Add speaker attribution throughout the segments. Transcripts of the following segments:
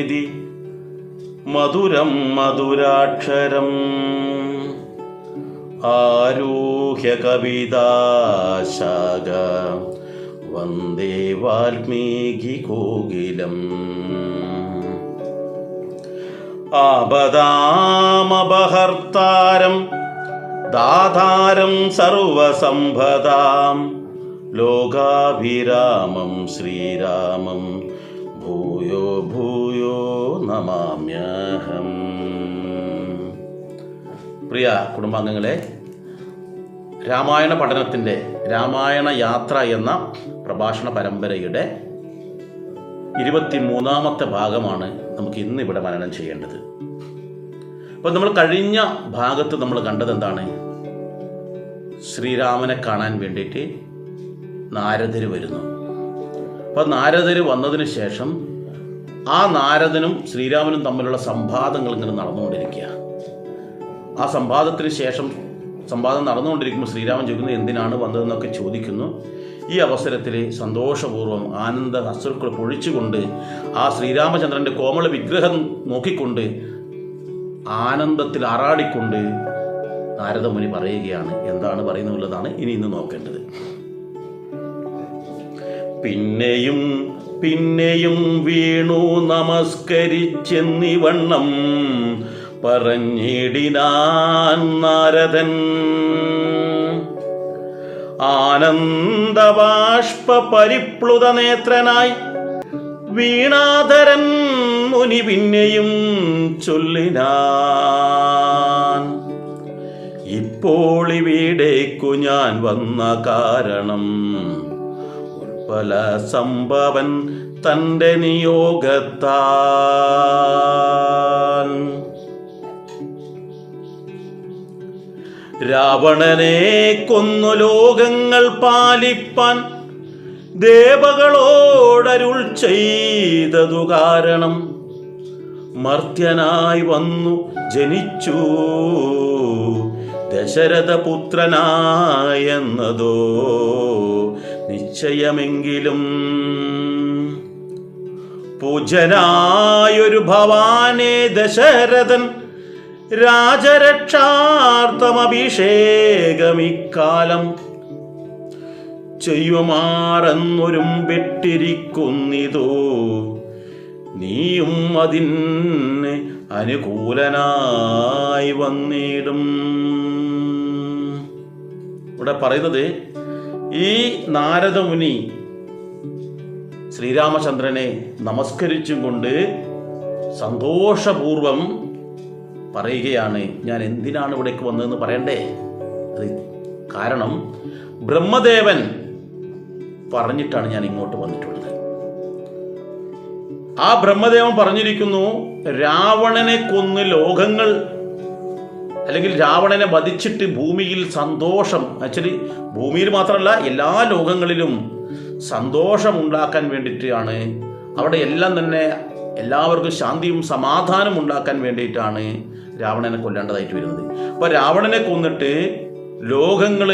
Speaker 1: നിധി മധുരം മധുരാക്ഷരം ആരൂഹ്യ കവിതാശാഖ വന്ദേ വാൽമീകി കോകിലം. ആപദാമപഹർത്താരം ദാതാരം സർവസമ്പദാം ലോകാഭിരാമം ശ്രീരാമം ഭൂയോ ഭൂയോ നമാമ്യഹം. പ്രിയ കുടുംബാംഗങ്ങളെ, രാമായണ പഠനത്തിൻ്റെ രാമായണ യാത്ര എന്ന പ്രഭാഷണ പരമ്പരയുടെ 23ാമത്തെ ഭാഗമാണ് നമുക്ക് ഇന്ന് ഇവിടെ മനനം ചെയ്യേണ്ടത്. അപ്പോൾ നമ്മൾ കഴിഞ്ഞ ഭാഗത്ത് നമ്മൾ കണ്ടത് എന്താണ്? ശ്രീരാമനെ കാണാൻ വേണ്ടിയിട്ട് നാരദർ വരുന്നു. അപ്പോൾ നാരദർ വന്നതിന് ശേഷം ആ നാരദനും ശ്രീരാമനും തമ്മിലുള്ള സംവാദങ്ങൾ ഇങ്ങനെ നടന്നുകൊണ്ടിരിക്കുക. ആ സംവാദം നടന്നുകൊണ്ടിരിക്കുമ്പോൾ ശ്രീരാമൻ ചോദിക്കുന്നു, എന്തിനാണ് വന്നതെന്നൊക്കെ ചോദിക്കുന്നു. ഈ അവസരത്തിൽ സന്തോഷപൂർവ്വം ആനന്ദ അശ്രുക്കൾ പൊഴിച്ചുകൊണ്ട് ആ ശ്രീരാമചന്ദ്രൻ്റെ കോമള വിഗ്രഹം നോക്കിക്കൊണ്ട് ആനന്ദത്തിൽ ആറാടിക്കൊണ്ട് നാരദമുനി പറയുകയാണ്. എന്താണ് പറയുന്നുള്ളതാണ് ഇന്ന് നോക്കേണ്ടത്. പിന്നെയും പിന്നെയും വീണു നമസ്കരിച്ചെന്നിവണ്ണം പറഞ്ഞിടിനാൻ നാരദൻ. ആനന്ദബാഷ്പ പരിപ്ലുത നേത്രനായി വീണാധരൻ മുനി പിന്നെയും ചൊല്ലിനാൻ. ഇപ്പോൾ ഇവിടേക്കു ഞാൻ വന്ന കാരണം ഉൽപ്പല സംഭവൻ തൻ്റെ നിയോഗത്താൽ രാവണനെ കൊന്നു ലോകങ്ങൾ പാലിപ്പാൻ ദേവകളോടരുൾ ചെയ്തതു കാരണം മർത്യനായി വന്നു ജനിച്ചു ദശരഥപുത്രനായെന്നതോ നിശ്ചയമെങ്കിലും പൂജനായൊരു ഭവാനെ ദശരഥൻ രാജരക്ഷാർത്ഥമഭിഷേകമിക്കാലം ചെയ്യുമാറെന്നൊരുമ്പിട്ടിരിക്കുന്നിതോ നീയും അതിന് അനുകൂലനായി വന്നിടും. ഇവിടെ പറയുന്നത്, ഈ നാരദമുനി ശ്രീരാമചന്ദ്രനെ നമസ്കരിച്ചും കൊണ്ട് സന്തോഷപൂർവം പറയുകയാണ്, ഞാൻ എന്തിനാണ് ഇവിടേക്ക് വന്നതെന്ന് പറയണ്ടേ? അത് കാരണം ബ്രഹ്മദേവൻ പറഞ്ഞിട്ടാണ് ഞാൻ ഇങ്ങോട്ട് വന്നിട്ടുള്ളത്. ആ ബ്രഹ്മദേവൻ പറഞ്ഞിരിക്കുന്നു, രാവണനെ കൊന്ന് ലോകങ്ങൾ അല്ലെങ്കിൽ രാവണനെ വധിച്ചിട്ട് ഭൂമിയിൽ സന്തോഷം, ആക്ച്വലി ഭൂമിയിൽ മാത്രമല്ല എല്ലാ ലോകങ്ങളിലും സന്തോഷമുണ്ടാക്കാൻ വേണ്ടിയിട്ടാണ്, അവിടെ എല്ലാം തന്നെ എല്ലാവർക്കും ശാന്തിയും സമാധാനം ഉണ്ടാക്കാൻ വേണ്ടിയിട്ടാണ് രാവണനെ കൊല്ലേണ്ടതായിട്ട് വരുന്നത്. അപ്പോൾ രാവണനെ കൊന്നിട്ട് ലോകങ്ങൾ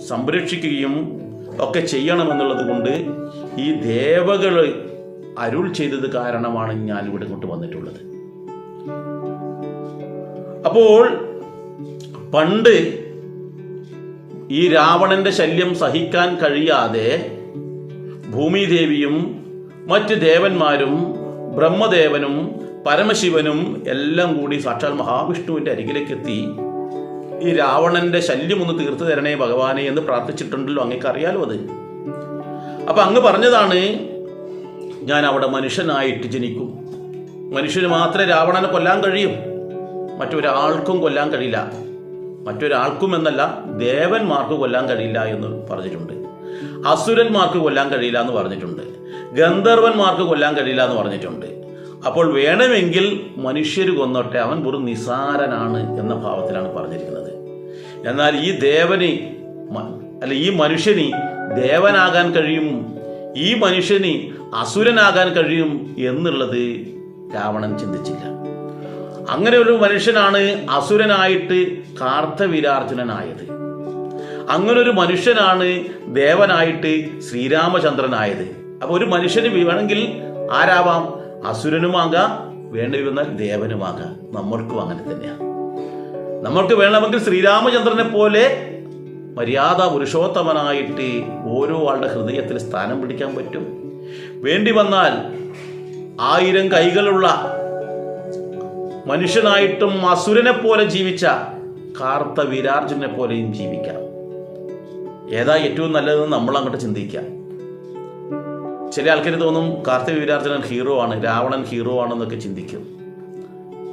Speaker 1: സംരക്ഷിക്കുകയും ഒക്കെ ചെയ്യണമെന്നുള്ളത് കൊണ്ട് ഈ ദേവകൾ അരുൾ ചെയ്തത് കാരണമാണ് ഞാൻ ഇവിടെ കൊണ്ട് വന്നിട്ടുള്ളത്. അപ്പോൾ പണ്ട് ഈ രാവണന്റെ ശല്യം സഹിക്കാൻ കഴിയാതെ ഭൂമിദേവിയും മറ്റ് ദേവന്മാരും ബ്രഹ്മദേവനും പരമശിവനും എല്ലാം കൂടി സാക്ഷാൽ മഹാവിഷ്ണുവിൻ്റെ അരികിലേക്ക് എത്തി, ഈ രാവണന്റെ ശല്യം ഒന്ന് തീർത്തു തരണേ ഭഗവാനെ എന്ന് പ്രാർത്ഥിച്ചിട്ടുണ്ടല്ലോ, അങ്ങേക്ക് അറിയാലോ അത്. അപ്പൊ അങ്ങ് പറഞ്ഞതാണ്, ഞാൻ അവിടെ മനുഷ്യനായിട്ട് ജനിക്കും, മനുഷ്യന് മാത്രമേ രാവണനെ കൊല്ലാൻ കഴിയും, മറ്റൊരാൾക്കും കൊല്ലാൻ കഴിയില്ല, മറ്റൊരാൾക്കും എന്നല്ല ദേവന്മാർക്ക് കൊല്ലാൻ കഴിയില്ല എന്ന് പറഞ്ഞിട്ടുണ്ട്, അസുരന്മാർക്ക് കൊല്ലാൻ കഴിയില്ല എന്ന് പറഞ്ഞിട്ടുണ്ട്, ഗന്ധർവന്മാർക്ക് കൊല്ലാൻ കഴിയില്ല എന്ന് പറഞ്ഞിട്ടുണ്ട്. അപ്പോൾ വേണമെങ്കിൽ മനുഷ്യർ കൊന്നോട്ടെ, അവൻ വെറും നിസാരനാണ് എന്ന ഭാവത്തിലാണ് പറഞ്ഞിരിക്കുന്നത്. എന്നാൽ ഈ ദേവന് ഈ മനുഷ്യന് ദേവനാകാൻ കഴിയും, ഈ മനുഷ്യന് അസുരനാകാൻ കഴിയും എന്നുള്ളത് രാവണൻ ചിന്തിച്ചില്ല. അങ്ങനെ ഒരു മനുഷ്യനാണ് അസുരനായിട്ട് കാർത്തവീരാർജുനനായത്. അങ്ങനൊരു മനുഷ്യനാണ് ദേവനായിട്ട് ശ്രീരാമചന്ദ്രനായത്. അപ്പോൾ ഒരു മനുഷ്യന് വേണമെങ്കിൽ ആരാവാം? അസുരനുമാകാം, വേണ്ടി വന്നാൽ ദേവനുമാകാം. നമ്മൾക്കും അങ്ങനെ തന്നെയാണ്. നമ്മൾക്ക് വേണമെങ്കിൽ ശ്രീരാമചന്ദ്രനെ പോലെ മര്യാദ പുരുഷോത്തമനായിട്ട് ഓരോ ആളുടെ ഹൃദയത്തിൽ സ്ഥാനം പിടിക്കാൻ പറ്റും. വേണ്ടി വന്നാൽ 1000 കൈകളുള്ള മനുഷ്യനായിട്ടും അസുരനെ പോലെ ജീവിച്ച കാർത്ത വീരാർജുനെ പോലെയും ജീവിക്കാം. ഏതാ ഏറ്റവും നല്ലതെന്ന് നമ്മൾ അങ്ങോട്ട് ചിന്തിക്കാം. ചില ആൾക്കാർ തോന്നും കാർത്തിക വീരാർജുനൻ ഹീറോ ആണ്, രാവണൻ ഹീറോ ആണെന്നൊക്കെ ചിന്തിക്കും.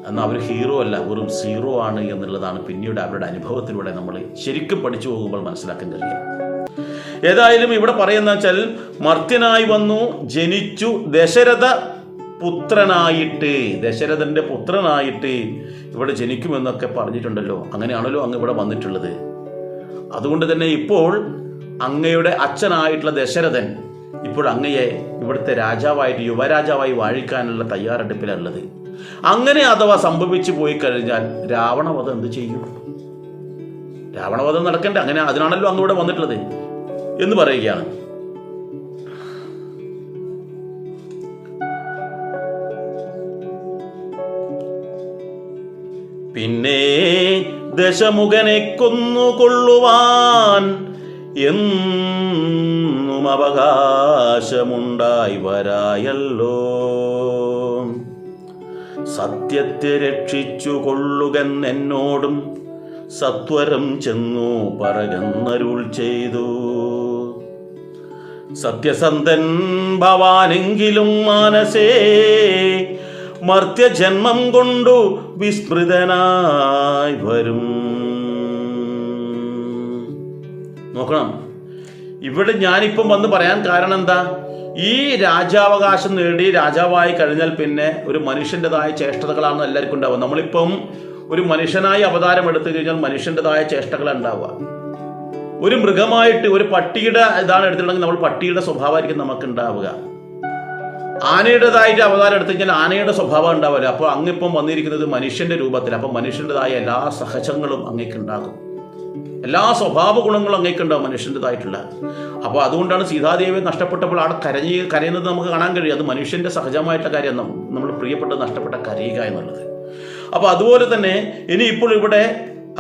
Speaker 1: എന്നാൽ അവർ ഹീറോ അല്ല, വെറും സീറോ ആണ് എന്നുള്ളതാണ് പിന്നീട് അവരുടെ അനുഭവത്തിലൂടെ നമ്മൾ ശരിക്കും പഠിച്ചു പോകുമ്പോൾ മനസ്സിലാക്കാൻ കഴിയും. ഏതായാലും ഇവിടെ പറയുന്ന വെച്ചാൽ മർത്യനായി വന്നു, ജനിച്ചു, ദശരഥന്റെ പുത്രനായിട്ട് ഇവിടെ ജനിക്കുമെന്നൊക്കെ പറഞ്ഞിട്ടുണ്ടല്ലോ. അങ്ങനെയാണല്ലോ അങ്ങ് ഇവിടെ വന്നിട്ടുള്ളത്. അതുകൊണ്ട് തന്നെ ഇപ്പോൾ അങ്ങയുടെ അച്ഛനായിട്ടുള്ള ദശരഥൻ ഇപ്പോൾ അങ്ങയെ ഇവിടുത്തെ രാജാവായിട്ട് യുവരാജാവായി വാഴിക്കാനുള്ള തയ്യാറെടുപ്പിലുള്ളത്. അങ്ങനെ അഥവാ സംഭവിച്ചു പോയി കഴിഞ്ഞാൽ രാവണവധം എന്ത് ചെയ്യും? രാവണവധം നടക്കണ്ടേ? അങ്ങനെ അതിനാണല്ലോ അങ്ങ് ഇവിടെ വന്നിട്ടുള്ളത് എന്ന് പറയുകയാണ്. പിന്നെ ദശമുഖനെ കൊന്നുകൊള്ളുവാൻ എന്നും അവകാശമുണ്ടായി വരായല്ലോ. സത്യത്തെ രക്ഷിച്ചു കൊള്ളുകെന്നോടും സത്വരം ചെന്നു പറകന്നരുൾ ചെയ്തു. സത്യസന്ധൻ ഭവാനെങ്കിലും മാനസേ മർത്യജന്മം കൊണ്ടു വിസ്മൃതനായി വരും. നോക്കണം, ഇവിടെ ഞാനിപ്പം വന്ന് പറയാൻ കാരണം എന്താ? ഈ രാജാവകാശം നേടി രാജാവായി കഴിഞ്ഞാൽ പിന്നെ ഒരു മനുഷ്യൻ്റെതായ ചേഷ്ടതകളാണ് എല്ലാവർക്കും ഉണ്ടാവുക. നമ്മളിപ്പം ഒരു മനുഷ്യനായി അവതാരം എടുത്തു കഴിഞ്ഞാൽ മനുഷ്യൻ്റെതായ ചേഷ്ടകളാണ് ഉണ്ടാവുക. ഒരു മൃഗമായിട്ട് ഒരു പട്ടിയുടെ ഇതാണ് എടുത്തിട്ടുണ്ടെങ്കിൽ നമ്മൾ പട്ടിയുടെ സ്വഭാവമായിരിക്കും നമുക്ക് ഉണ്ടാവുക. ആനയുടേതായിട്ട് അവതാരം എടുത്തു കഴിഞ്ഞാൽ ആനയുടെ സ്വഭാവം ഉണ്ടാവില്ല. അപ്പോൾ അങ്ങിപ്പം വന്നിരിക്കുന്നത് മനുഷ്യന്റെ രൂപത്തിൽ. അപ്പം മനുഷ്യൻ്റെതായ എല്ലാ സഹജങ്ങളും അങ്ങേക്കുണ്ടാകും, എല്ലാ സ്വഭാവ ഗുണങ്ങളും അങ്ങേക്കുണ്ടാവും മനുഷ്യൻ്റെതായിട്ടുള്ള. അപ്പോൾ അതുകൊണ്ടാണ് സീതാദേവി നഷ്ടപ്പെട്ടപ്പോൾ അവിടെ കരയുന്നത് നമുക്ക് കാണാൻ കഴിയും. അത് മനുഷ്യന്റെ സഹജമായിട്ടുള്ള കാര്യം, നമ്മൾ പ്രിയപ്പെട്ടത് നഷ്ടപ്പെട്ട കരയുക എന്നുള്ളത്. അപ്പോൾ അതുപോലെ തന്നെ ഇനി ഇപ്പോൾ ഇവിടെ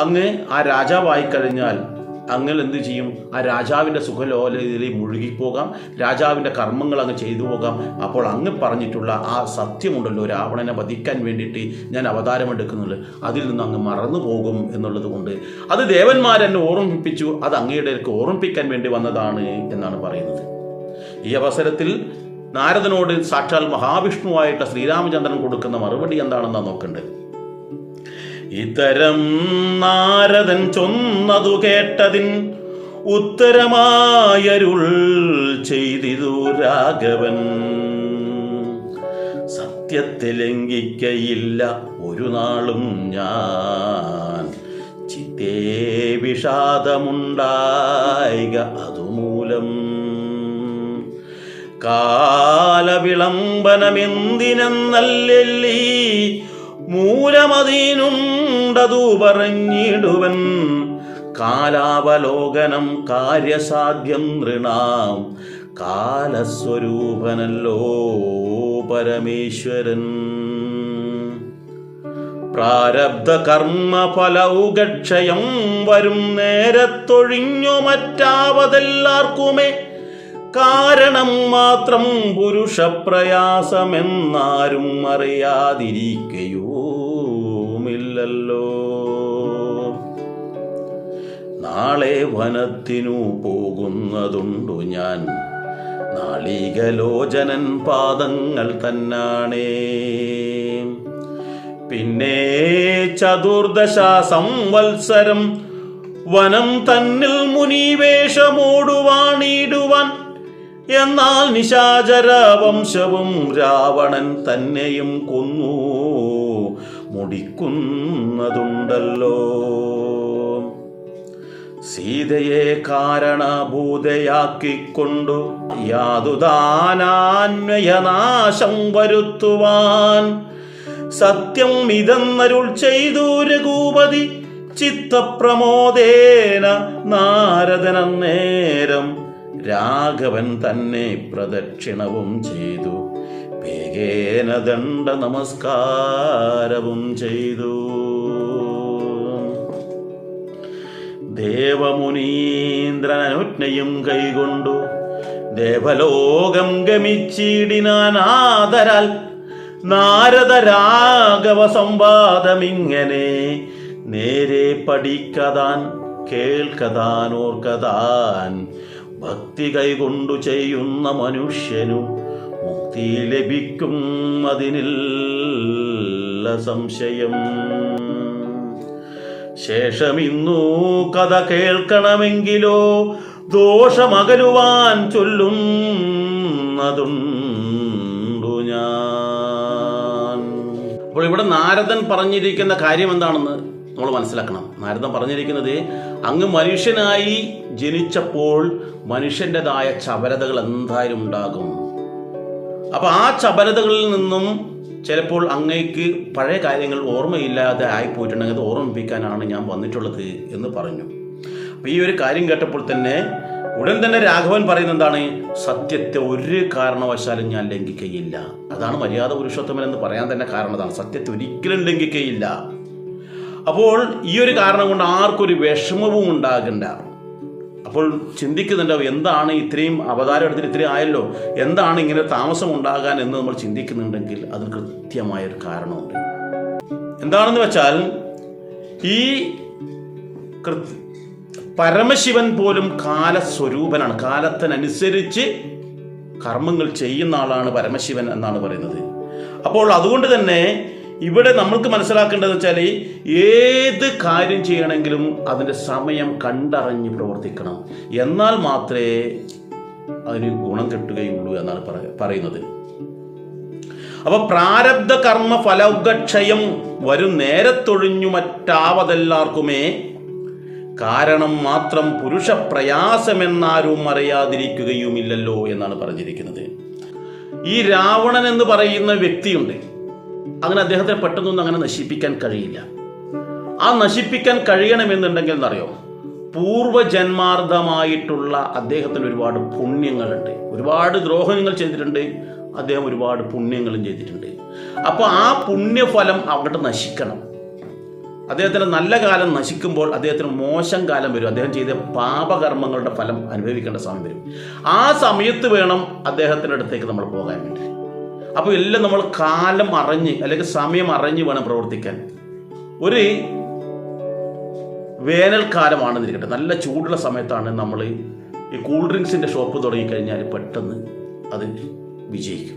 Speaker 1: അങ്ങ് ആ രാജാവായി കഴിഞ്ഞാൽ അങ്ങ് എന്ത് ചെയ്യും? ആ രാജാവിൻ്റെ സുഖലോലയിൽ മുഴുകിപ്പോകാം, രാജാവിൻ്റെ കർമ്മങ്ങൾ അങ്ങ് ചെയ്തു പോകാം. അപ്പോൾ അങ്ങ് പറഞ്ഞിട്ടുള്ള ആ സത്യമുണ്ടല്ലോ, രാവണനെ വധിക്കാൻ വേണ്ടിയിട്ട് ഞാൻ അവതാരമെടുക്കുന്നുള്ളൂ, അതിൽ നിന്ന് അങ്ങ് മറന്നു പോകും എന്നുള്ളത് കൊണ്ട് അത് ദേവന്മാരെന്നെ ഓർമ്മിപ്പിച്ചു. അത് അങ്ങയുടെ ഓർമ്മിപ്പിക്കാൻ വേണ്ടി വന്നതാണ് എന്നാണ് പറയുന്നത്. ഈ അവസരത്തിൽ നാരദനോട് സാക്ഷാൽ മഹാവിഷ്ണുവായിട്ട് ശ്രീരാമചന്ദ്രൻ കൊടുക്കുന്ന മറുപടി എന്താണെന്നാണ് നോക്കേണ്ടത്. ഇത്തരം നാരദൻ ചൊന്നതു കേട്ടതിൻ ഉത്തരമായരുൾ ചെയ്തിതു രാഘവൻ. സത്യത്തെ ലംഘിക്കയില്ല ഒരു നാളും ഞാൻ, ചിത്തേ വിഷാദമുണ്ടായിക അതുമൂലം. കാലവിളംബനമെന്തിനെന്നല്ലി മൂലമതീനുണ്ടതു പറഞ്ഞിടുവൻ. കാലാവലോകനം കാര്യസാധ്യം നൃണാം, കാലസ്വരൂപനല്ലോ പരമേശ്വരൻ. പ്രാരബ്ധ കർമ്മ ഫലൗകക്ഷയം വരും നേരത്തൊഴിഞ്ഞു മറ്റാവതെല്ലാർക്കുമേ കാരണം മാത്രം പുരുഷപ്രയാസമെന്നാരും അറിയാതിരിക്കയുമില്ലല്ലോ. നാളെ വനത്തിനു പോകുന്നതുണ്ടു ഞാൻ, നാളികലോചനൻ പാദങ്ങൾ തന്നാണേ. പിന്നെ ചതുർദശ സംവത്സരം വനം തന്നിൽ മുനിവേഷമോടുവാണിടുവാൻ. എന്നാൽ നിശാചര വംശവും രാവണൻ തന്നെയും കൊന്നു മുടിക്കുന്നതുണ്ടല്ലോ. സീതയെ കാരണഭൂതയാക്കിക്കൊണ്ടു യാതുദാനാന്വയനാശം വരുത്തുവാൻ സത്യം ഇതെന്നരുൾ ചെയ്തു രഘുപതി. ചിത്തപ്രമോദേന നാരദനന്നേരം രാഘവൻ തന്നെ പ്രദക്ഷിണവും ചെയ്തു വേഗേന ദണ്ഡ നമസ്കാരവും ചെയ്തു. ദേവമുനീന്ദ്രൻ അനുജ്ഞയും കൈകൊണ്ടു ദേവലോകം ഗമിച്ചിടിനാൻ ആദരാൽ. നാരദ രാഘവ സംവാദമിങ്ങനെ നേരെ പഠിക്കതാൻ കേൾക്കതാൻ ഓർക്കതാൻ. ഭക്തി കൈകൊണ്ടു ചെയ്യുന്ന മനുഷ്യനു മുക്തി ലഭിക്കും അതിനില്ല സംശയം. ശേഷമിന്നു കഥ കേൾക്കണമെങ്കിലോ ദോഷമകലുവാൻ ചൊല്ലുന്നതുണ്ടു ഞാൻ. അപ്പോൾ ഇവിടെ നാരദൻ പറഞ്ഞിരിക്കുന്ന കാര്യം എന്താണെന്ന് നമ്മൾ മനസ്സിലാക്കണം. നാരദൻ പറഞ്ഞിരിക്കുന്നത്, അങ്ങ് മനുഷ്യനായി ജനിച്ചപ്പോൾ മനുഷ്യൻ്റെതായ ചപലതകൾ എന്തായാലും ഉണ്ടാകും. അപ്പോൾ ആ ചപലതകളിൽ നിന്നും ചിലപ്പോൾ അങ്ങേക്ക് പഴയ കാര്യങ്ങൾ ഓർമ്മയില്ലാതെ ആയിപ്പോയിട്ടുണ്ടെങ്കിൽ അത് ഓർമ്മിപ്പിക്കാനാണ് ഞാൻ വന്നിട്ടുള്ളത് എന്ന് പറഞ്ഞു. അപ്പോൾ ഈ ഒരു കാര്യം കേട്ടപ്പോൾ തന്നെ ഉടൻ തന്നെ രാഘവൻ പറയുന്നത് എന്താണ്? സത്യത്തെ ഒരു കാരണവശാലും ഞാൻ ലംഘിക്കുകയില്ല. അതാണ് മര്യാദ പുരുഷോത്തമൻ എന്ന് പറയാൻ തന്നെ കാരണം അതാണ്. സത്യത്തെ ഒരിക്കലും ലംഘിക്കുകയില്ല. അപ്പോൾ ഈ ഒരു കാരണം കൊണ്ട് ആർക്കൊരു വിഷമവും ഉണ്ടാകണ്ട. അപ്പോൾ ചിന്തിക്കുന്നുണ്ടാവും, എന്താണ് ഇത്രയും അവതാരം എടുത്തിട്ട് ഇത്രയും ആയല്ലോ, എന്താണ് ഇങ്ങനെ താമസം ഉണ്ടാകാൻ എന്ന് നമ്മൾ ചിന്തിക്കുന്നുണ്ടെങ്കിൽ അതിന് കൃത്യമായൊരു കാരണമുണ്ട്. എന്താണെന്ന് വെച്ചാൽ ഈ പരമശിവൻ പോലും കാലസ്വരൂപനാണ്. കാലത്തിനനുസരിച്ച് കർമ്മങ്ങൾ ചെയ്യുന്ന ആളാണ് പരമശിവൻ എന്നാണ് പറയുന്നത്. അപ്പോൾ അതുകൊണ്ട് തന്നെ ഇവിടെ നമ്മൾക്ക് മനസ്സിലാക്കേണ്ടത് വെച്ചാൽ ഏത് കാര്യം ചെയ്യണമെങ്കിലും അതിൻ്റെ സമയം കണ്ടറിഞ്ഞ് പ്രവർത്തിക്കണം. എന്നാൽ മാത്രമേ അതിന് ഗുണം കിട്ടുകയുള്ളൂ എന്നാണ് പറയുന്നത്. അപ്പോൾ പ്രാരബ്ധ കർമ്മ ഫലൗകക്ഷയം വരും നേരത്തൊഴിഞ്ഞു മറ്റാവതെല്ലാവർക്കുമേ കാരണം മാത്രം പുരുഷ പ്രയാസമെന്നാരും അറിയാതിരിക്കുകയുമില്ലല്ലോ എന്നാണ് പറഞ്ഞിരിക്കുന്നത്. ഈ രാവണൻ എന്ന് പറയുന്ന വ്യക്തിയുണ്ട്. അങ്ങനെ അദ്ദേഹത്തെ പെട്ടെന്നൊന്നും അങ്ങനെ നശിപ്പിക്കാൻ കഴിയില്ല. ആ നശിപ്പിക്കാൻ കഴിയണമെന്നുണ്ടെങ്കിൽ എന്നറിയോ, പൂർവജന്മാർദ്ധമായിട്ടുള്ള അദ്ദേഹത്തിന് ഒരുപാട് പുണ്യങ്ങളുണ്ട്. ഒരുപാട് ദ്രോഹങ്ങൾ ചെയ്തിട്ടുണ്ട്, അദ്ദേഹം ഒരുപാട് പുണ്യങ്ങളും ചെയ്തിട്ടുണ്ട്. അപ്പോൾ ആ പുണ്യഫലം അവിടെ നശിക്കണം. അദ്ദേഹത്തിൻ്റെ നല്ല കാലം നശിക്കുമ്പോൾ അദ്ദേഹത്തിന് മോശം കാലം വരും. അദ്ദേഹം ചെയ്ത പാപകർമ്മങ്ങളുടെ ഫലം അനുഭവിക്കേണ്ട സമയം വരും. ആ സമയത്ത് വേണം അദ്ദേഹത്തിൻ്റെ അടുത്തേക്ക് നമ്മൾ പോകാൻ വേണ്ടി. അപ്പോൾ എല്ലാം നമ്മൾ കാലം അറിഞ്ഞ് അല്ലെങ്കിൽ സമയം അറിഞ്ഞ് വേണം പ്രവർത്തിക്കാൻ. ഒരു വേനൽക്കാലമാണെന്നിരിക്കട്ടെ, നല്ല ചൂടുള്ള സമയത്താണ് നമ്മൾ ഈ കൂൾ ഡ്രിങ്ക്സിൻ്റെ ഷോപ്പ് തുടങ്ങിക്കഴിഞ്ഞാൽ പെട്ടെന്ന് അത് വിജയിക്കും.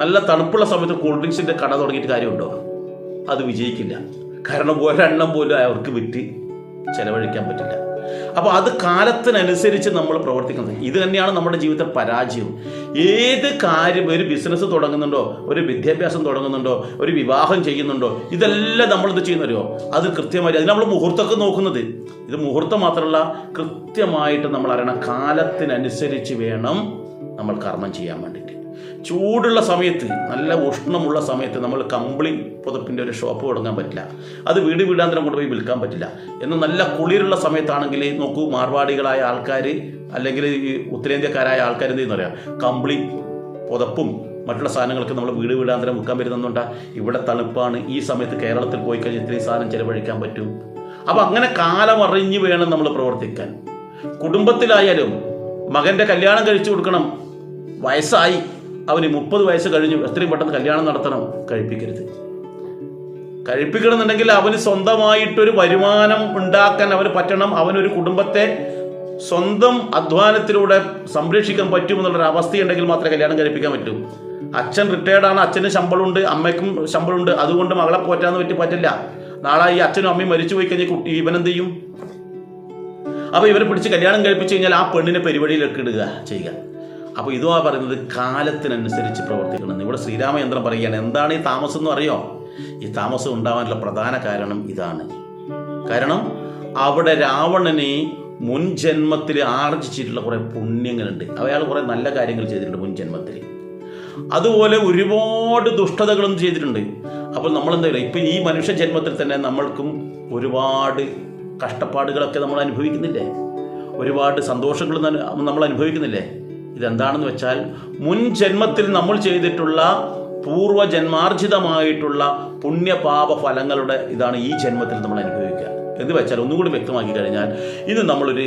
Speaker 1: നല്ല തണുപ്പുള്ള സമയത്ത് കൂൾ ഡ്രിങ്ക്സിൻ്റെ കട തുടങ്ങിയിട്ട് കാര്യമുണ്ടോ? അത് വിജയിക്കില്ല. കാരണം ഒരെണ്ണം പോലും അവർക്ക് വിറ്റ് ചെലവഴിക്കാൻ പറ്റില്ല. അപ്പോൾ അത് കാലത്തിനനുസരിച്ച് നമ്മൾ പ്രവർത്തിക്കുന്നത്. ഇത് തന്നെയാണ് നമ്മുടെ ജീവിതത്തിൽ പരാജയം. ഏത് കാര്യം, ഒരു ബിസിനസ് തുടങ്ങുന്നുണ്ടോ, ഒരു വിദ്യാഭ്യാസം തുടങ്ങുന്നുണ്ടോ, ഒരു വിവാഹം ചെയ്യുന്നുണ്ടോ, ഇതെല്ലാം നമ്മളിത് ചെയ്യുന്നവരോ അത് കൃത്യമായി അതിന് നമ്മൾ മുഹൂർത്തമൊക്കെ നോക്കുന്നത്. ഇത് മുഹൂർത്തം മാത്രമല്ല, കൃത്യമായിട്ട് നമ്മൾ അറിയണം കാലത്തിനനുസരിച്ച് വേണം നമ്മൾ കർമ്മം ചെയ്യാൻ വേണ്ടിയിട്ട്. ചൂടുള്ള സമയത്ത്, നല്ല ഉഷ്ണമുള്ള സമയത്ത് നമ്മൾ കമ്പിളി പുതപ്പിൻ്റെ ഒരു ഷോപ്പ് തുടങ്ങാൻ പറ്റില്ല. അത് വീട് വീടാന്തരം കൊണ്ടുപോയി വിൽക്കാൻ പറ്റില്ല. എന്നാൽ നല്ല കുളിരുള്ള സമയത്താണെങ്കിൽ നോക്കൂ, മാർവാടികളായ ആൾക്കാർ അല്ലെങ്കിൽ ഈ ഉത്തരേന്ത്യക്കാരായ ആൾക്കാർ എന്ത് ചെയ്യുന്ന പറയാം, കമ്പിളി പുതപ്പും മറ്റുള്ള സാധനങ്ങൾക്ക് നമ്മൾ വീട് വീടാന്തരം വിൽക്കാൻ പറ്റുന്നുണ്ടാ. ഇവിടെ തണുപ്പാണ്, ഈ സമയത്ത് കേരളത്തിൽ പോയി കഴിഞ്ഞാൽ ഇത്രയും സാധനം ചിലവഴിക്കാൻ പറ്റും. അപ്പം അങ്ങനെ കാലമറിഞ്ഞ് വേണം നമ്മൾ പ്രവർത്തിക്കാൻ. കുടുംബത്തിലായാലും മകൻ്റെ കല്യാണം കഴിച്ചു കൊടുക്കണം, വയസ്സായി, അവന് 30 വയസ്സ് കഴിഞ്ഞു, എത്രയും പെട്ടെന്ന് കല്യാണം നടത്തണം. കഴിപ്പിക്കരുത്. കഴിപ്പിക്കണമെന്നുണ്ടെങ്കിൽ അവന് സ്വന്തമായിട്ടൊരു വരുമാനം ഉണ്ടാക്കാൻ അവന് പറ്റണം. അവനൊരു കുടുംബത്തെ സ്വന്തം അധ്വാനത്തിലൂടെ സംരക്ഷിക്കാൻ പറ്റുമെന്നുള്ളൊരു അവസ്ഥയുണ്ടെങ്കിൽ മാത്രമേ കല്യാണം കഴിപ്പിക്കാൻ പറ്റൂ. അച്ഛൻ റിട്ടയർഡാണ്, അച്ഛന് ശമ്പളമുണ്ട്, അമ്മയ്ക്കും ശമ്പളമുണ്ട്, അതുകൊണ്ട് മകളെ പോറ്റാന്ന് പറ്റില്ല. നാളെ ഈ അച്ഛനും അമ്മയും മരിച്ചു പോയി കഴിഞ്ഞാൽ കുട്ടി ഇവനെന്ത് ചെയ്യും? അപ്പോൾ ഇവരെ പിടിച്ച് കല്യാണം കഴിപ്പിച്ച് കഴിഞ്ഞാൽ ആ പെണ്ണിനെ പരിപാടിയിലൊക്കെ ഇടുക ചെയ്യുക. അപ്പോൾ ഇതുവാ പറയുന്നത് കാലത്തിനനുസരിച്ച് പ്രവർത്തിക്കണം. ഇവിടെ ശ്രീരാമചന്ദ്രൻ പറയുകയാണ്, എന്താണ് ഈ താമസം എന്ന് അറിയോ? ഈ താമസം ഉണ്ടാവാനുള്ള പ്രധാന കാരണം ഇതാണ്. കാരണം അവിടെ രാവണന് മുൻ ജന്മത്തിൽ ആർജിച്ചിട്ടുള്ള കുറേ പുണ്യങ്ങളുണ്ട്. അയാൾ കുറേ നല്ല കാര്യങ്ങൾ ചെയ്തിട്ടുണ്ട് മുൻ ജന്മത്തിൽ. അതുപോലെ ഒരുപാട് ദുഷ്ടതകളും ചെയ്തിട്ടുണ്ട്. അപ്പോൾ നമ്മളെന്താ പറയുക, ഇപ്പം ഈ മനുഷ്യ ജന്മത്തിൽ തന്നെ നമ്മൾക്കും ഒരുപാട് കഷ്ടപ്പാടുകളൊക്കെ നമ്മൾ അനുഭവിക്കുന്നില്ലേ? ഒരുപാട് സന്തോഷങ്ങൾ നമ്മൾ അനുഭവിക്കുന്നില്ലേ? ഇതെന്താണെന്ന് വെച്ചാൽ മുൻ ജന്മത്തിൽ നമ്മൾ ചെയ്തിട്ടുള്ള പൂർവ്വജന്മാർജിതമായിട്ടുള്ള പുണ്യപാപ ഫലങ്ങളുടെ ഇതാണ് ഈ ജന്മത്തിൽ നമ്മൾ അനുഭവിക്കുക എന്ന് വെച്ചാൽ ഒന്നുകൂടി വ്യക്തമാക്കി കഴിഞ്ഞാൽ, ഇന്ന് നമ്മളൊരു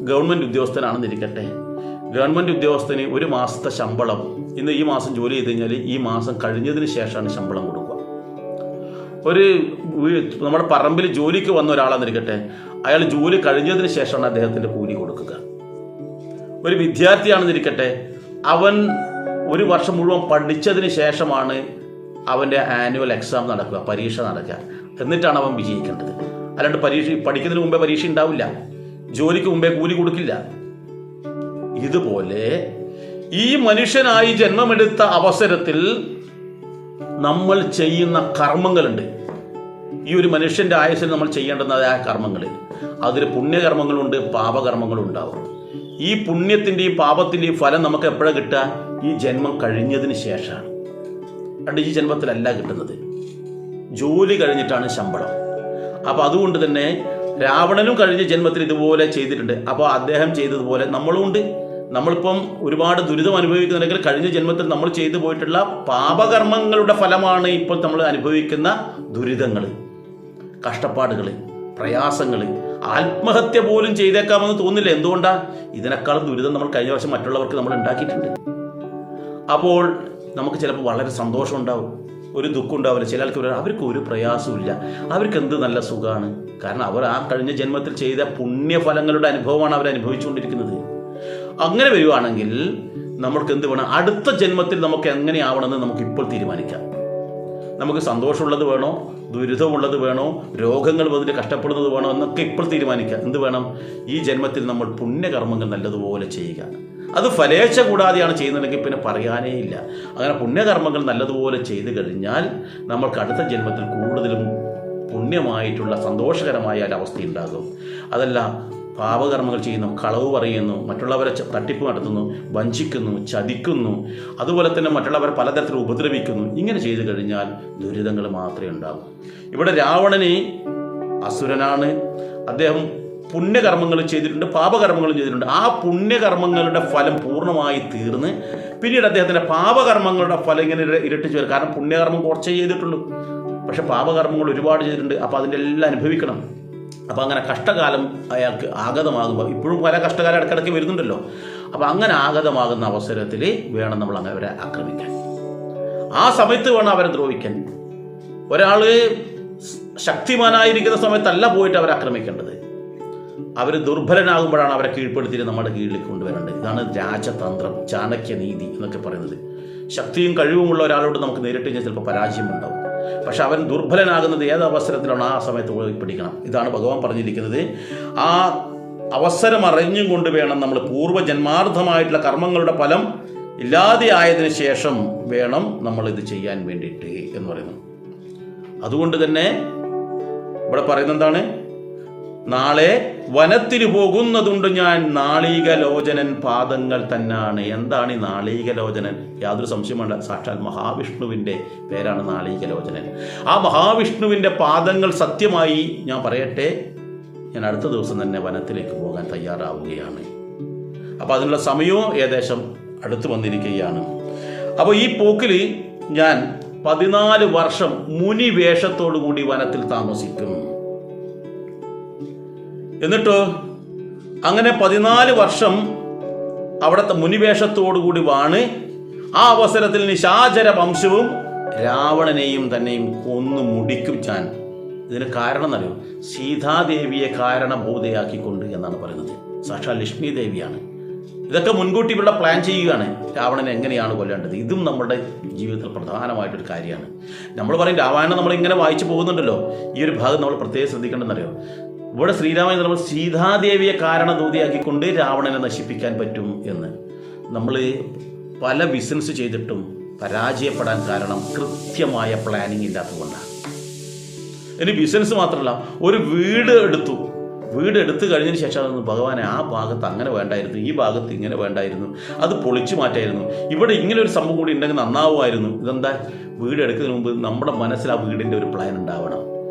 Speaker 1: ഗവൺമെൻറ് ഉദ്യോഗസ്ഥനാണെന്നിരിക്കട്ടെ. ഗവൺമെൻറ് ഉദ്യോഗസ്ഥന് ഒരു മാസത്തെ ശമ്പളം ഇന്ന് ഈ മാസം ജോലി ചെയ്ത് കഴിഞ്ഞാൽ ഈ മാസം കഴിഞ്ഞതിന് ശേഷമാണ് ശമ്പളം കൊടുക്കുക. നമ്മുടെ പറമ്പിൽ ജോലിക്ക് വന്ന ഒരാളെന്നിരിക്കട്ടെ, അയാൾ ജോലി കഴിഞ്ഞതിന് ശേഷമാണ് അദ്ദേഹത്തിൻ്റെ കൂലി കൊടുക്കുക. ഒരു വിദ്യാർത്ഥിയാണെന്നിരിക്കട്ടെ, അവൻ ഒരു വർഷം മുഴുവൻ പഠിച്ചതിന് ശേഷമാണ് അവൻ്റെ ആനുവൽ എക്സാം നടക്കുക, പരീക്ഷ നടക്കുക. എന്നിട്ടാണ് അവൻ വിജയിക്കേണ്ടത്. അല്ലാണ്ട് പഠിക്കുന്നതിന് മുമ്പേ പരീക്ഷ ഉണ്ടാവില്ല, ജോലിക്ക് മുമ്പേ കൂലി കൊടുക്കില്ല. ഇതുപോലെ ഈ മനുഷ്യനായി ജന്മമെടുത്ത അവസരത്തിൽ നമ്മൾ ചെയ്യുന്ന കർമ്മങ്ങളുണ്ട്. ഈ ഒരു മനുഷ്യൻ്റെ ആയുസ്സിൽ നമ്മൾ ചെയ്യേണ്ടുന്നതായ കർമ്മങ്ങൾ, അതിൽ പുണ്യകർമ്മങ്ങളുണ്ട്, പാപകർമ്മങ്ങളും ഉണ്ടാവും. ഈ പുണ്യത്തിൻ്റെയും പാപത്തിൻ്റെയും ഫലം നമുക്ക് എപ്പോഴാണ് കിട്ടുക? ഈ ജന്മം കഴിഞ്ഞതിന് ശേഷമാണ്. അതുകൊണ്ട് ഈ ജന്മത്തിലല്ല കിട്ടുന്നത്, ജോലി കഴിഞ്ഞിട്ടാണ് ശമ്പളം. അപ്പോൾ അതുകൊണ്ട് തന്നെ രാവണനും കഴിഞ്ഞ ജന്മത്തിൽ ഇതുപോലെ ചെയ്തിട്ടുണ്ട്. അപ്പോൾ അദ്ദേഹം ചെയ്തതുപോലെ നമ്മളും ഉണ്ട്. നമ്മളിപ്പം ഒരുപാട് ദുരിതം അനുഭവിക്കുന്നുണ്ടെങ്കിൽ കഴിഞ്ഞ ജന്മത്തിൽ നമ്മൾ ചെയ്തു പോയിട്ടുള്ള പാപകർമ്മങ്ങളുടെ ഫലമാണ് ഇപ്പോൾ നമ്മൾ അനുഭവിക്കുന്ന ദുരിതങ്ങൾ, കഷ്ടപ്പാടുകൾ, പ്രയാസങ്ങൾ. ആത്മഹത്യ പോലും ചെയ്തേക്കാമെന്ന് തോന്നില്ല. എന്തുകൊണ്ടാണ്? ഇതിനേക്കാളും ദുരിതം നമ്മൾ കഴിഞ്ഞ വർഷം മറ്റുള്ളവർക്ക് നമ്മൾ ഉണ്ടാക്കിയിട്ടുണ്ട്. അപ്പോൾ നമുക്ക് ചിലപ്പോൾ വളരെ സന്തോഷം ഉണ്ടാവും, ഒരു ദുഃഖം ഉണ്ടാവില്ല. ചില ആൾക്ക് അവർക്ക് ഒരു പ്രയാസമില്ല, അവർക്ക് എന്ത് നല്ല സുഖമാണ്. കാരണം അവർ ആ കഴിഞ്ഞ ജന്മത്തിൽ ചെയ്ത പുണ്യഫലങ്ങളുടെ അനുഭവമാണ് അവർ അനുഭവിച്ചുകൊണ്ടിരിക്കുന്നത്. അങ്ങനെ വരുവാണെങ്കിൽ നമ്മൾക്ക് എന്ത് വേണം? അടുത്ത ജന്മത്തിൽ നമുക്ക് എങ്ങനെയാവണമെന്ന് നമുക്ക് ഇപ്പോൾ തീരുമാനിക്കാം. നമുക്ക് സന്തോഷമുള്ളത് വേണോ, ദുരിതമുള്ളത് വേണോ, രോഗങ്ങൾ വന്നിട്ട് കഷ്ടപ്പെടുന്നത് വേണോ എന്നൊക്കെ ഇപ്പോൾ തീരുമാനിക്കാം. എന്ത് വേണം? ഈ ജന്മത്തിൽ നമ്മൾ പുണ്യകർമ്മങ്ങൾ നല്ലതുപോലെ ചെയ്യുക. അത് ഫലേച്ഛ കൂടാതെയാണ് ചെയ്യുന്നതെങ്കിൽ പിന്നെ പറയാനേ ഇല്ല. അങ്ങനെ പുണ്യകർമ്മങ്ങൾ നല്ലതുപോലെ ചെയ്തു കഴിഞ്ഞാൽ നമ്മൾക്ക് അടുത്ത ജന്മത്തിൽ കൂടുതലും പുണ്യമായിട്ടുള്ള സന്തോഷകരമായ ഒരവസ്ഥ ഉണ്ടാകും. അതല്ല, പാപകർമ്മങ്ങൾ ചെയ്യുന്നു, കളവ് പറയുന്നു, മറ്റുള്ളവരെ തട്ടിപ്പ് നടത്തുന്നു, വഞ്ചിക്കുന്നു, ചതിക്കുന്നു, അതുപോലെ തന്നെ മറ്റുള്ളവരെ പലതരത്തിൽ ഉപദ്രവിക്കുന്നു, ഇങ്ങനെ ചെയ്തു കഴിഞ്ഞാൽ ദുരിതങ്ങൾ മാത്രമേ ഉണ്ടാകൂ. ഇവിടെ രാവണന് അസുരനാണ്, അദ്ദേഹം പുണ്യകർമ്മങ്ങൾ ചെയ്തിട്ടുണ്ട്, പാപകർമ്മങ്ങളും ചെയ്തിട്ടുണ്ട്. ആ പുണ്യകർമ്മങ്ങളുടെ ഫലം പൂർണ്ണമായി തീർന്ന് പിന്നീട് അദ്ദേഹത്തിൻ്റെ പാപകർമ്മങ്ങളുടെ ഫലം ഇങ്ങനെ ഇരട്ടിച്ചു വരും. കാരണം പുണ്യകർമ്മം കുറച്ചേ ചെയ്തിട്ടുള്ളൂ, പക്ഷെ പാപകർമ്മങ്ങൾ ഒരുപാട് ചെയ്തിട്ടുണ്ട്. അപ്പോൾ അതിൻ്റെ എല്ലാം അനുഭവിക്കണം. അപ്പോൾ അങ്ങനെ കഷ്ടകാലം അയാൾക്ക് ആഗതമാകുമ്പോൾ, ഇപ്പോഴും പല കഷ്ടകാലം ഇടയ്ക്കിടയ്ക്ക് വരുന്നുണ്ടല്ലോ, അപ്പോൾ അങ്ങനെ ആഗതമാകുന്ന അവസരത്തിൽ വേണം നമ്മൾ അങ്ങനെ അവരെ ആക്രമിക്കാൻ. ആ സമയത്ത് വേണം അവരെ ദ്രോഹിക്കാൻ. ഒരാൾ ശക്തിമാനായിരിക്കുന്ന സമയത്തല്ല പോയിട്ട് അവരെ ആക്രമിക്കേണ്ടത്. അവർ ദുർബലനാകുമ്പോഴാണ് അവരെ കീഴ്പ്പെടുത്തിയിട്ട് നമ്മുടെ കീഴിലേക്ക് കൊണ്ടുവരേണ്ടത്. ഇതാണ് രാജതന്ത്രം, ചാണക്യ നീതി എന്നൊക്കെ പറയുന്നത്. ശക്തിയും കഴിവുമുള്ള ഒരാളോട് നമുക്ക് നേരിട്ട് കഴിഞ്ഞാൽ ചിലപ്പോൾ പരാജയമുണ്ടാവും. പക്ഷെ അവൻ ദുർബലനാകുന്നത് ഏത് അവസരത്തിലാണ്? ആ സമയത്ത് പിടിക്കണം. ഇതാണ് ഭഗവാൻ പറഞ്ഞിരിക്കുന്നത്. ആ അവസരം അറിഞ്ഞും കൊണ്ട് വേണം നമ്മൾ പൂർവ്വജന്മാർത്ഥമായിട്ടുള്ള കർമ്മങ്ങളുടെ ഫലം ഇല്ലാതെ ആയതിനു ശേഷം വേണം നമ്മൾ ഇത് ചെയ്യാൻ വേണ്ടിയിട്ട് എന്ന് പറയുന്നു. അതുകൊണ്ട് തന്നെ ഇവിടെ പറയുന്നത് എന്താണ്? നാളെ വനത്തിന് പോകുന്നതുണ്ട് ഞാൻ, നാളീകലോചനൻ പാദങ്ങൾ തന്നാണ്. എന്താണ് ഈ നാളീകലോചനൻ? യാതൊരു സംശയം വേണ്ട, സാക്ഷാൽ മഹാവിഷ്ണുവിൻ്റെ പേരാണ് നാളീകലോചനൻ. ആ മഹാവിഷ്ണുവിൻ്റെ പാദങ്ങൾ സത്യമായി ഞാൻ പറയട്ടെ, ഞാൻ അടുത്ത ദിവസം തന്നെ വനത്തിലേക്ക് പോകാൻ തയ്യാറാവുകയാണ്. അപ്പോൾ അതിനുള്ള സമയവും ഏകദേശം അടുത്ത് വന്നിരിക്കുകയാണ്. അപ്പോൾ ഈ പോക്കിൽ ഞാൻ 14 വർഷം മുനി വേഷത്തോടു കൂടി വനത്തിൽ താമസിക്കും. എന്നിട്ടോ അങ്ങനെ 14 വർഷം അവിടുത്തെ മുനിവേഷത്തോടുകൂടി വാണ്. ആ അവസരത്തിൽ നിശാചര വംശവും രാവണനെയും തന്നെയും കൊന്നു മുടിക്കും ഞാൻ. ഇതിന് കാരണം എന്നറിയോ? സീതാദേവിയെ കാരണഭൂതയാക്കിക്കൊണ്ട് എന്നാണ് പറയുന്നത്. സാക്ഷാൽ ലക്ഷ്മി ദേവിയാണ്. ഇതൊക്കെ മുൻകൂട്ടി ഇവിടെ പ്ലാൻ ചെയ്യുകയാണ്, രാവണനെ എങ്ങനെയാണ് കൊല്ലേണ്ടത്. ഇതും നമ്മുടെ ജീവിതത്തിൽ പ്രധാനമായിട്ടൊരു കാര്യമാണ്. നമ്മൾ പറയും രാമായണം നമ്മളിങ്ങനെ വായിച്ചു പോകുന്നുണ്ടല്ലോ, ഈ ഒരു ഭാഗം നമ്മൾ പ്രത്യേകം ശ്രദ്ധിക്കേണ്ടതെന്നറിയോ? ഇവിടെ ശ്രീരാമൻ നമ്മൾ സീതാദേവിയെ കാരണദൂതിയാക്കിക്കൊണ്ട് രാവണനെ നശിപ്പിക്കാൻ പറ്റും എന്ന്. നമ്മൾ പല ബിസിനസ് ചെയ്തിട്ടും പരാജയപ്പെടാൻ കാരണം കൃത്യമായ പ്ലാനിങ് ഇല്ലാത്തതുകൊണ്ടാണ്. ഇനി ബിസിനസ് മാത്രമല്ല, ഒരു വീട് എടുത്തു കഴിഞ്ഞതിന് ശേഷം ഭഗവാനെ ആ ഭാഗത്ത് അങ്ങനെ വേണ്ടായിരുന്നു, ഈ ഭാഗത്ത് ഇങ്ങനെ വേണ്ടായിരുന്നു, അത് പൊളിച്ചു മാറ്റായിരുന്നു, ഇവിടെ ഇങ്ങനെ ഒരു സംഭവം കൂടി ഉണ്ടെങ്കിൽ നന്നാവുമായിരുന്നു. ഇതെന്താ? വീട് എടുക്കുന്നതിന് മുമ്പ് നമ്മുടെ മനസ്സിൽ ആ വീടിൻ്റെ ഒരു പ്ലാൻ ഉണ്ടാവണം.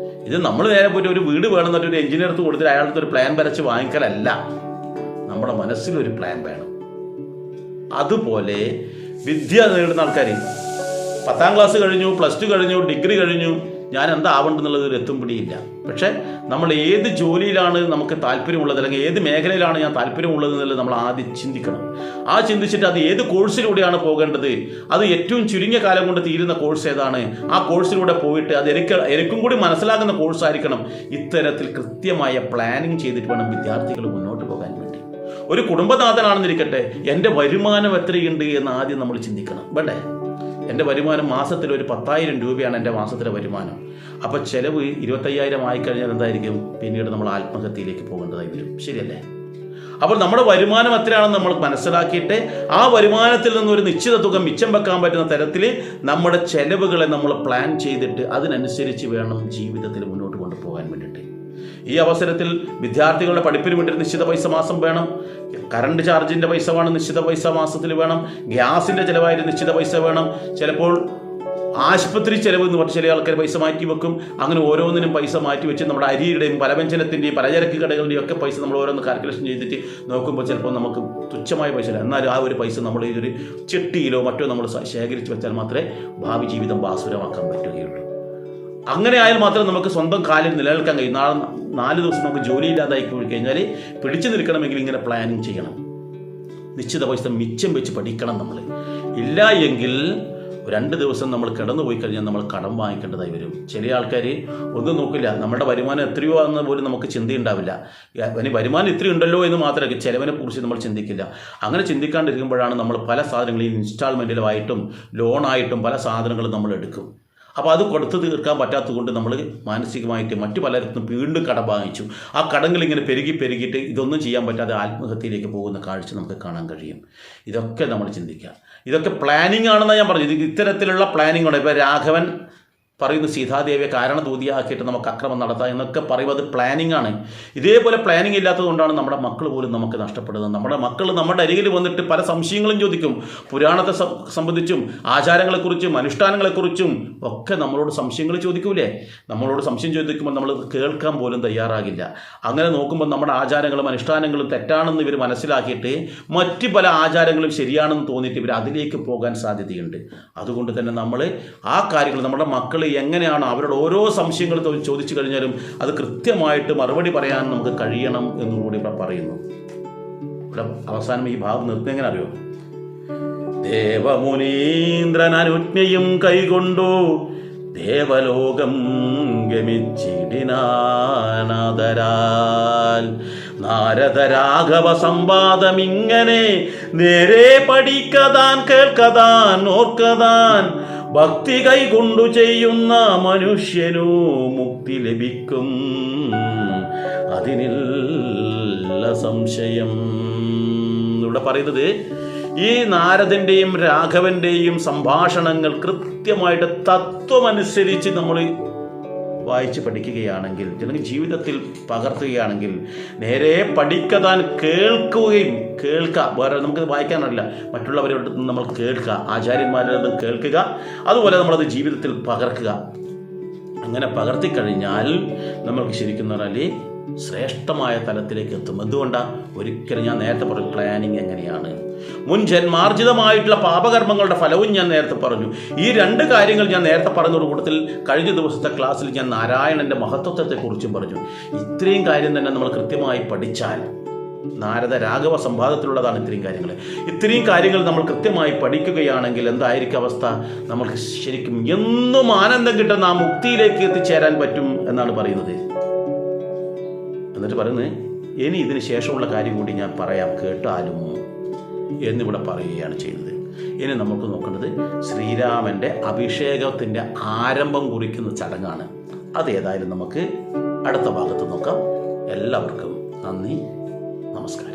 Speaker 1: ഇത് നമ്മൾ നേരെ പോയിട്ട് ഒരു വീട് വേണമെന്നൊരു ഒരു എഞ്ചിനീയർക്ക് കൊടുത്തിട്ട് അയാളുടെ ഒരു പ്ലാൻ വരച്ച് വാങ്ങിക്കലല്ല. നമ്മുടെ മനസ്സിലൊരു പ്ലാൻ വേണം. അതുപോലെ വിദ്യ നേടുന്ന ആൾക്കാർ 10ാം ക്ലാസ് കഴിഞ്ഞു, +2 കഴിഞ്ഞു, ഡിഗ്രി കഴിഞ്ഞു, ഞാൻ എന്താ ആവേണ്ടെന്നുള്ളത് ഒരു എത്തും പിടിയില്ല. പക്ഷേ നമ്മൾ ഏത് ജോലിയിലാണ് നമുക്ക് താല്പര്യമുള്ളത്, അല്ലെങ്കിൽ ഏത് മേഖലയിലാണ് ഞാൻ താല്പര്യമുള്ളത് എന്നുള്ളത് നമ്മൾ ആദ്യം ചിന്തിക്കണം. ആ ചിന്തിച്ചിട്ട് അത് ഏത് കോഴ്സിലൂടെയാണ് പോകേണ്ടത്, അത് ഏറ്റവും ചുരുങ്ങിയ കാലം കൊണ്ട് തീരുന്ന കോഴ്സ് ഏതാണ്, ആ കോഴ്സിലൂടെ പോയിട്ട് അത് എനിക്കും കൂടി മനസ്സിലാകുന്ന കോഴ്സായിരിക്കണം. ഇത്തരത്തിൽ കൃത്യമായ പ്ലാനിങ് ചെയ്തിട്ട് വേണം വിദ്യാർത്ഥികൾ മുന്നോട്ട് പോകാൻ വേണ്ടി. ഒരു കുടുംബനാഥനാണെന്നിരിക്കട്ടെ, എൻ്റെ വരുമാനം എത്രയുണ്ട് എന്ന് ആദ്യം നമ്മൾ ചിന്തിക്കണം. വേണ്ടേ? എൻ്റെ വരുമാനം മാസത്തിൽ ഒരു 10,000 രൂപയാണ് എൻ്റെ മാസത്തിലെ വരുമാനം. അപ്പോൾ ചിലവ് 25,000 ആയിക്കഴിഞ്ഞാൽ എന്തായിരിക്കും? പിന്നീട് നമ്മൾ ആത്മഹത്യയിലേക്ക് പോകേണ്ടതായി വരും. ശരിയല്ലേ? അപ്പോൾ നമ്മുടെ വരുമാനം എത്രയാണെന്ന് നമ്മൾ മനസ്സിലാക്കിയിട്ട് ആ വരുമാനത്തിൽ നിന്നൊരു നിശ്ചിത തുക മിച്ചം വെക്കാൻ പറ്റുന്ന തരത്തിൽ നമ്മുടെ ചെലവുകളെ നമ്മൾ പ്ലാൻ ചെയ്തിട്ട് അതിനനുസരിച്ച് വേണം ജീവിതത്തിൽ മുന്നോട്ട് കൊണ്ടുപോകാൻ വേണ്ടിയിട്ട്. ഈ അവസരത്തിൽ വിദ്യാർത്ഥികളുടെ പഠിപ്പിന് വേണ്ടി നിശ്ചിത പൈസ മാസം വേണം. കറണ്ട് ചാർജിൻ്റെ പൈസ വേണം, നിശ്ചിത പൈസ മാസത്തിൽ വേണം. ഗ്യാസിൻ്റെ ചിലവായിട്ട് നിശ്ചിത പൈസ വേണം. ചിലപ്പോൾ ആശുപത്രി ചിലവ് എന്ന് പറഞ്ഞ് ചില ആൾക്കാർ പൈസ മാറ്റി വെക്കും. അങ്ങനെ ഓരോന്നിനും പൈസ മാറ്റി വെച്ച് നമ്മുടെ അരിയുടെയും പലവ്യഞ്ജനത്തിൻ്റെയും പലചരക്ക് കടകളുടെയും ഒക്കെ പൈസ നമ്മൾ ഓരോന്ന് കാൽക്കുലേഷൻ ചെയ്തിട്ട് നോക്കുമ്പോൾ ചിലപ്പോൾ നമുക്ക് തുച്ഛമായ പൈസ ഇല്ല. എന്നാലും ആ ഒരു പൈസ നമ്മൾ ഇതൊരു ചിട്ടിയിലോ മറ്റോ നമ്മൾ ശേഖരിച്ച് വെച്ചാൽ മാത്രമേ ഭാവി ജീവിതം ഭാസുരമാക്കാൻ പറ്റുകയുള്ളൂ. അങ്ങനെ ആയാൽ മാത്രമേ നമുക്ക് സ്വന്തം കാലിൽ നിലനിൽക്കാൻ കഴിയും. 4 ദിവസം നമുക്ക് ജോലിയില്ലാതായി പോയി കഴിഞ്ഞാൽ പിടിച്ചു നിൽക്കണമെങ്കിൽ ഇങ്ങനെ പ്ലാനിങ് ചെയ്യണം. നിശ്ചിത പൈസ മിച്ചം വെച്ച് പഠിക്കണം. നമ്മൾ ഇല്ല എങ്കിൽ 2 ദിവസം നമ്മൾ കിടന്നുപോയി കഴിഞ്ഞാൽ നമ്മൾ കടം വാങ്ങിക്കേണ്ടതായി വരും. ചില ആൾക്കാർ ഒന്നും നോക്കില്ല, നമ്മുടെ വരുമാനം എത്രയോ എന്ന് പോലും നമുക്ക് ചിന്തയുണ്ടാവില്ല. വരുമാനം ഇത്രയുണ്ടല്ലോ എന്ന് മാത്രമേ ചിലവിനെ കുറിച്ച് നമ്മൾ ചിന്തിക്കില്ല. അങ്ങനെ ചിന്തിക്കാണ്ടിരിക്കുമ്പോഴാണ് നമ്മൾ പല സാധനങ്ങളും ഇൻസ്റ്റാൾമെൻറ്റിലായിട്ടും ലോണായിട്ടും പല സാധനങ്ങളും നമ്മൾ എടുക്കും. അപ്പോൾ അത് കൊടുത്തു തീർക്കാൻ പറ്റാത്തത് കൊണ്ട് നമ്മൾ മാനസികമായിട്ട് മറ്റു പലയിടത്തും വീണ്ടും കടം വാങ്ങിച്ചു. ആ കടങ്ങൾ ഇങ്ങനെ പെരുകിയിട്ട് ഇതൊന്നും ചെയ്യാൻ പറ്റാതെ ആത്മഹത്യയിലേക്ക് പോകുന്ന കാഴ്ച നമുക്ക് കാണാൻ കഴിയും. ഇതൊക്കെ നമ്മൾ ചിന്തിക്കുക. ഇതൊക്കെ പ്ലാനിങ് ആണെന്നാണ് ഞാൻ പറഞ്ഞത്. ഇത്തരത്തിലുള്ള പ്ലാനിങ് ഉണ്ട്. ഇപ്പോൾ രാഘവൻ പറയുന്നു സീതാദേവിയെ കാരണദൂതിയാക്കിയിട്ട് നമുക്ക് അക്രമം നടത്താം എന്നൊക്കെ പറയുന്നത് പ്ലാനിങ് ആണ്. ഇതേപോലെ പ്ലാനിങ് ഇല്ലാത്തത് കൊണ്ടാണ് നമ്മുടെ മക്കൾ പോലും നമുക്ക് നഷ്ടപ്പെടുന്നത്. നമ്മുടെ മക്കൾ നമ്മുടെ അരികിൽ വന്നിട്ട് പല സംശയങ്ങളും ചോദിക്കും. പുരാണത്തെ സംബന്ധിച്ചും ആചാരങ്ങളെക്കുറിച്ചും അനുഷ്ഠാനങ്ങളെക്കുറിച്ചും ഒക്കെ നമ്മളോട് സംശയങ്ങൾ ചോദിക്കൂലേ? നമ്മളോട് സംശയം ചോദിക്കുമ്പോൾ നമ്മൾ കേൾക്കാൻ പോലും തയ്യാറാകില്ല. അങ്ങനെ നോക്കുമ്പോൾ നമ്മുടെ ആചാരങ്ങളും അനുഷ്ഠാനങ്ങളും തെറ്റാണെന്ന് ഇവർ മനസ്സിലാക്കിയിട്ട് മറ്റ് പല ആചാരങ്ങളും ശരിയാണെന്ന് തോന്നിയിട്ട് ഇവർ അതിലേക്ക് പോകാൻ സാധ്യതയുണ്ട്. അതുകൊണ്ട് തന്നെ നമ്മൾ ആ കാര്യങ്ങൾ നമ്മുടെ മക്കൾ എങ്ങനെയാണ് അവരുടെ ഓരോ സംശയങ്ങൾ ചോദിച്ചു കഴിഞ്ഞാലും അത് കൃത്യമായിട്ട് മറുപടി പറയാൻ നമുക്ക് കഴിയണം എന്നുകൂടി ഇവിടെ പറയുന്നു. ഇവിടെ അവസാനം ഈ ഭാഗം നിർത്തുന്നത് എങ്ങനെ അറിയോ? ദേവമുനീന്ദ്രൻ അനുജ്ഞയും കൈകൊണ്ടു ദേവലോകം ഗമിച്ചിടിനാദരാൽ നാരദരാഘവ സംവാദം ഇങ്ങനെ നേരെ പഠിക്കതാൻ കേൾക്കതാൻ ഓർക്കതാൻ ഭക്തി കൈകൊണ്ടു ചെയ്യുന്ന മനുഷ്യനു മുക്തി ലഭിക്കും, അതിനില്ല സംശയം. ഇവിടെ പറയുന്നത് ഈ നാരദൻ്റെയും രാഘവൻ്റെയും സംഭാഷണങ്ങൾ കൃത്യമായിട്ട് തത്വമനുസരിച്ച് നമ്മൾ വായിച്ച് പഠിക്കുകയാണെങ്കിൽ, അല്ലെങ്കിൽ ജീവിതത്തിൽ പകർത്തുകയാണെങ്കിൽ, നേരെ പഠിക്കതാൻ കേൾക്കുക. വേറെ നമുക്ക് വായിക്കാനല്ല, മറ്റുള്ളവരുടെ നിന്ന് നമ്മൾ കേൾക്കുക, ആചാര്യന്മാരുടെ നിന്ന് കേൾക്കുക, അതുപോലെ നമ്മളത് ജീവിതത്തിൽ പകർക്കുക. അങ്ങനെ പകർത്തിക്കഴിഞ്ഞാൽ നമ്മൾക്ക് ശരിക്കും പറഞ്ഞാൽ ശ്രേഷ്ഠമായ തലത്തിലേക്ക് എത്തും. എന്തുകൊണ്ടാണ്? ഒരിക്കലും ഞാൻ നേരത്തെ പറഞ്ഞു പ്ലാനിങ് എങ്ങനെയാണ്, മുൻ ജന്മാർജിതമായിട്ടുള്ള പാപകർമ്മങ്ങളുടെ ഫലവും ഞാൻ നേരത്തെ പറഞ്ഞു. ഈ 2 കാര്യങ്ങൾ ഞാൻ നേരത്തെ പറഞ്ഞതോട് കൂട്ടത്തിൽ കഴിഞ്ഞ ദിവസത്തെ ക്ലാസ്സിൽ ഞാൻ നാരായണൻ്റെ മഹത്വത്തെക്കുറിച്ചും പറഞ്ഞു. ഇത്രയും കാര്യം തന്നെ നമ്മൾ കൃത്യമായി പഠിച്ചാൽ, നാരദ രാഘവ സംവാദത്തിലുള്ളതാണ് ഇത്രയും കാര്യങ്ങൾ നമ്മൾ കൃത്യമായി പഠിക്കുകയാണെങ്കിൽ എന്തായിരിക്കും അവസ്ഥ? നമ്മൾക്ക് ശരിക്കും എന്നും ആനന്ദം കിട്ടുന്ന ആ മുക്തിയിലേക്ക് എത്തിച്ചേരാൻ പറ്റും എന്നാണ് പറയുന്നത്. എന്നിട്ട് പറയുന്നത്, ഇനി ഇതിന് ശേഷമുള്ള കാര്യം കൂടി ഞാൻ പറയാം, കേട്ടാലും എന്നിവിടെ പറയുകയാണ് ചെയ്യുന്നത്. ഇനി നമുക്ക് നോക്കേണ്ടത് ശ്രീരാമൻ്റെ അഭിഷേകത്തിൻ്റെ ആരംഭം കുറിക്കുന്ന ചടങ്ങാണ്. അതേതായാലും നമുക്ക് അടുത്ത ഭാഗത്ത് നോക്കാം. എല്ലാവർക്കും നന്ദി, നമസ്കാരം.